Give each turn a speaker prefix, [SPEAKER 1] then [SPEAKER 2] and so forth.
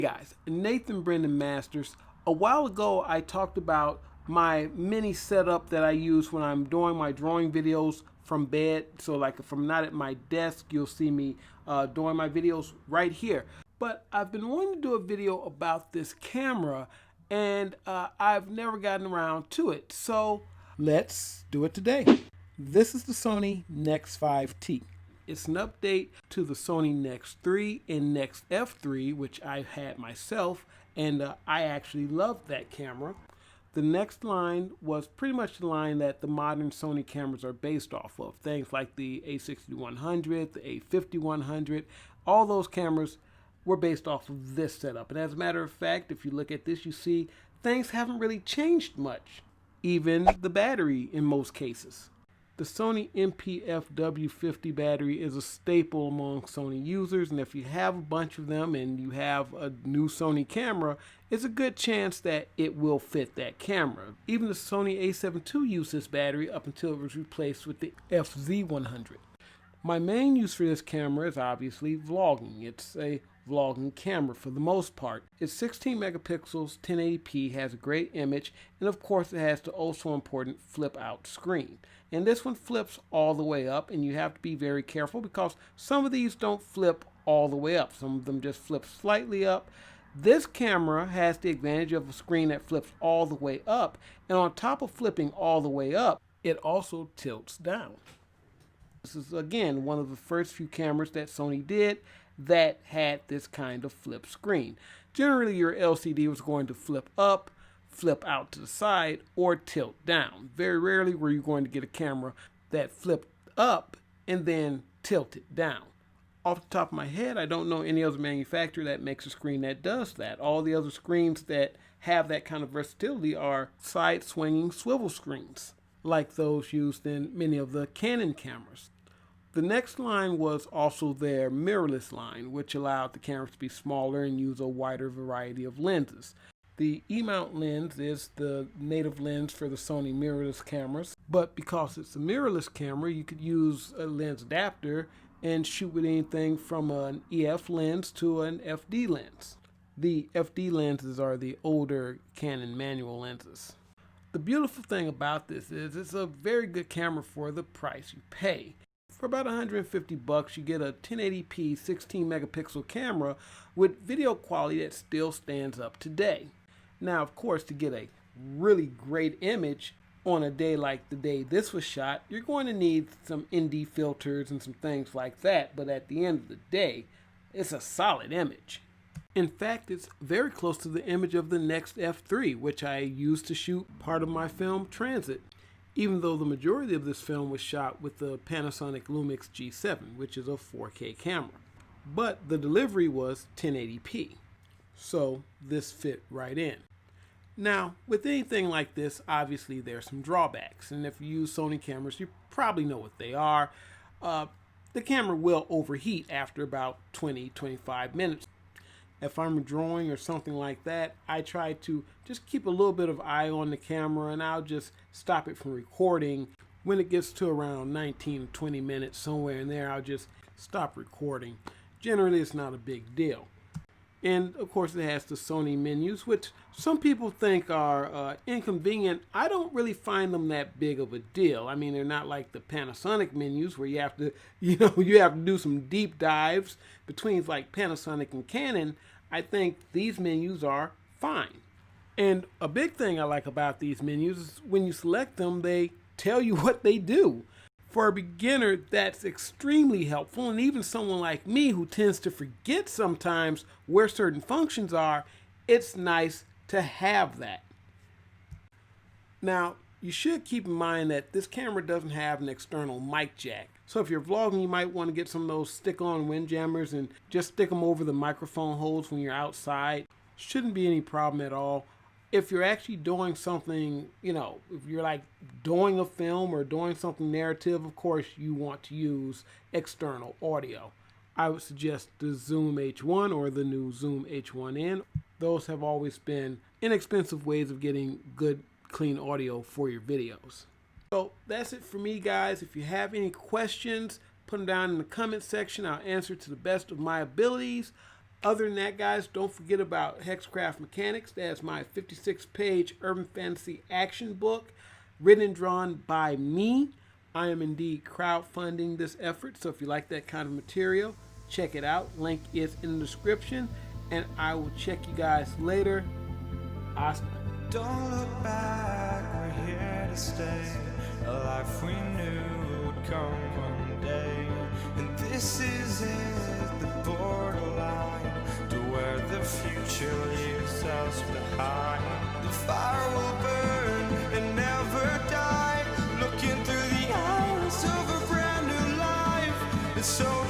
[SPEAKER 1] Guys, Nathan Brendan Masters. A while ago I talked about my mini setup that I use when I'm doing my drawing videos from bed. So like if I'm not at my desk, you'll see me doing my videos right here. But I've been wanting to do a video about this camera and I've never gotten around to it. So let's do it today. This is the Sony Nex 5T. It's an update to the Sony Nex 3 and Nex F3, which I've had myself, and I actually loved that camera. The next line was pretty much the line that the modern Sony cameras are based off of. Things like the A6100, the A5100, all those cameras were based off of this setup. And as a matter of fact, if you look at this, you see things haven't really changed much, even the battery in most cases. The Sony NP-FW50 battery is a staple among Sony users, and if you have a bunch of them and you have a new Sony camera, it's a good chance that it will fit that camera. Even the Sony A7 II used this battery up until it was replaced with the FZ100. My main use for this camera is obviously vlogging. It's a vlogging camera for the most part. It's 16 megapixels, 1080p, has a great image, and of course it has the also important flip out screen. And this one flips all the way up, and you have to be very careful because some of these don't flip all the way up. Some of them just flip slightly up. This camera has the advantage of a screen that flips all the way up, and on top of flipping all the way up, it also tilts down. This is again one of the first few cameras that Sony did that had this kind of flip screen. Generally your LCD was going to flip up, flip out to the side, or tilt down. Very rarely were you going to get a camera that flipped up and then tilted down. Off the top of my head, I don't know any other manufacturer that makes a screen that does that. All the other screens that have that kind of versatility are side swinging swivel screens, like those used in many of the Canon cameras. The next line was also their mirrorless line, which allowed the cameras to be smaller and use a wider variety of lenses. The E-mount lens is the native lens for the Sony mirrorless cameras, but because it's a mirrorless camera, you could use a lens adapter and shoot with anything from an EF lens to an FD lens. The FD lenses are the older Canon manual lenses. The beautiful thing about this is it's a very good camera for the price you pay. For about $150, you get a 1080p 16 megapixel camera with video quality that still stands up today. Now, of course, to get a really great image on a day like the day this was shot, you're going to need some ND filters and some things like that, but at the end of the day, it's a solid image. In fact, it's very close to the image of the Nex F3, which I used to shoot part of my film Transit, even though the majority of this film was shot with the Panasonic Lumix G7, which is a 4K camera. But the delivery was 1080p, so this fit right in. Now, with anything like this, obviously there's some drawbacks, and if you use Sony cameras, you probably know what they are. The camera will overheat after about 20-25 minutes. If I'm drawing or something like that, I try to just keep a little bit of eye on the camera, and I'll just stop it from recording. When it gets to around 19 to 20 minutes, somewhere in there, I'll just stop recording. Generally, it's not a big deal. And of course, it has the Sony menus, which some people think are inconvenient. I don't really find them that big of a deal. I mean, they're not like the Panasonic menus where you have to, you have to do some deep dives between like Panasonic and Canon. I think these menus are fine. And a big thing I like about these menus is when you select them, they tell you what they do. For a beginner, that's extremely helpful, and even someone like me who tends to forget sometimes where certain functions are, it's nice to have that. Now, you should keep in mind that this camera doesn't have an external mic jack. So if you're vlogging, you might want to get some of those stick-on windjammers and just stick them over the microphone holes when you're outside. Shouldn't be any problem at all. If you're actually doing something, if you're like doing a film or doing something narrative, of course you want to use external audio. I would suggest the Zoom H1 or the new Zoom H1N. Those have always been inexpensive ways of getting good, clean audio for your videos. So that's it for me, guys. If you have any questions, put them down in the comment section. I'll answer to the best of my abilities. Other than that, guys, don't forget about Hexcraft Mechanics. That's my 56-page urban fantasy action book, written and drawn by me. I am indeed crowdfunding this effort, so if you like that kind of material, check it out. Link is in the description, and I will check you guys later. Hasta.
[SPEAKER 2] Don't look back, we're here to stay. A life we knew would come one day. And this is it, the borderline to where the future leaves us behind. The fire will burn and never die, looking through the eyes of a brand new life. It's so